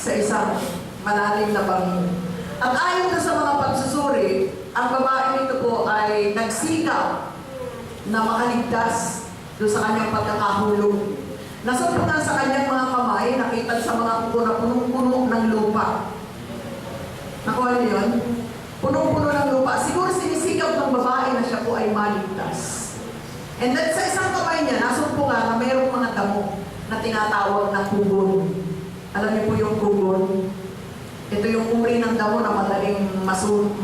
sa isang malalim na bangin. At ayon na sa mga pagsusuri, ang babae nito po ay nagsikap na makaligtas doon sa kanyang pagkakahulog. Nasumpungan sa kanyang mga kamay, nakita sa mga kuko na punong-puno ng lupa. Nakuha niyo yun? Punong-puno ng lupa. Siguro sinisikap ng babae na siya po ay maligtas. And then sa isang kamay niya, nasumpungan na mayroong mga damo na tinatawag na kugon. Alam niyo po yung kugon? Ito yung uri ng damo na madaling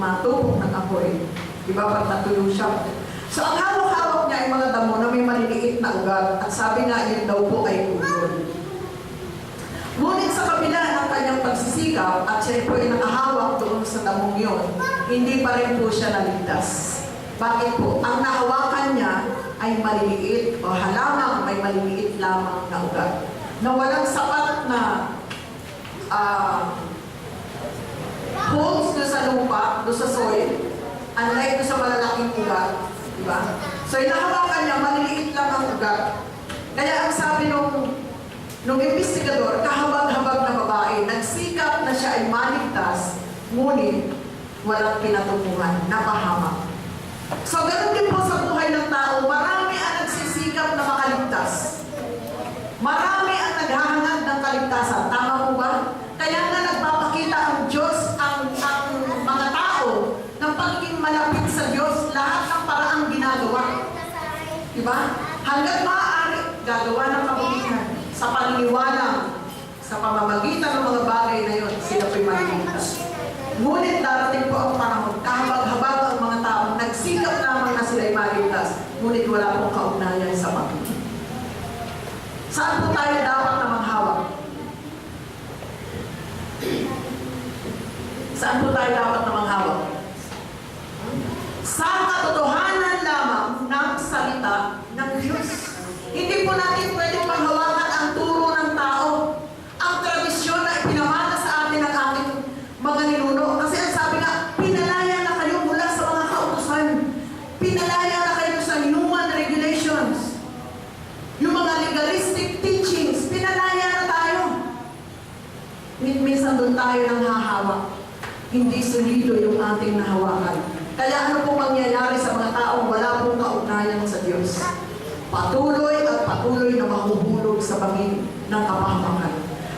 matupok ng apoy. Diba? Pag natuyo siya. So ang hawak-hawak niya ay mga damo na may maliliit na ugat. At sabi nga, yun daw po ay kugon. Ngunit sa kabila ng kanyang pagsisikap at siya po ay nakahawak doon sa damong yun, hindi pa rin po siya naligtas. Bakit po? Ang nahawakan niya ay maliliit o halamang may maliliit lamang na ugat na walang sapat na holes doon sa lupa, doon sa soil, unlike doon sa malalaking ugat. Diba? So yung nahawakan niya, maliliit lang ang ugat. Kaya ang sabi nung investigador, kahabag-habag na babae, nagsikap na siya ay maligtas, ngunit walang pinatunguhan, napahamak. So ganoon din po sa buhay ng tao, marami ang nagsisikap na makaligtas. Marami ang naghahangad ng kaligtasan. Tama po ba? Kaya nga nagpapakita ang Diyos, ang mga tao, ng pagiging malapit sa Diyos, lahat ng paraang ginagawa. Diba? Hanggat maaari, gagawa ng kabutihan. Sa paniniwala, sa pamamagitan ng mga bagay na yun, sila po'y maliligtas. Ngunit darating po ang panahon, kahabag-habag ang mga tao, nagsikap lamang na sila'y maligtas, ngunit wala pong kaugnayan sa Panginoon. Saan po tayo dapat na manghawak? Saan po tayo dapat na manghawak? Sa katotohanan lamang ng salita ng Diyos. Hindi po natin pwedeng panghawakan ang turo ng tao, ang tradisyon na ipinamana sa atin ng ating mga ninuno. Kasi ang sabi nga, pinalaya na kayo mula sa mga kautusan. Pinalaya na kayo sa human regulations. Yung mga legalistic teachings, pinalaya na tayo. Minsan doon tayo nang hahawak. Hindi solido yung ating nahawakan. Kaya ano po mangyayari sa mga taong wala pong kaugnayan sa Diyos? Patuloy at patuloy na mahuhulog sa bangin ng kapahamakan.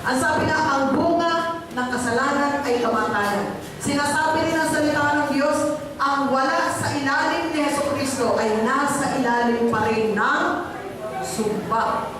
Ang sabi nga, ang bunga ng kasalanan ay kamatayan. Sinasabi rin ang salita ng Diyos, ang wala sa ilalim ni Jesucristo ay nasa ilalim pa rin ng sumpa.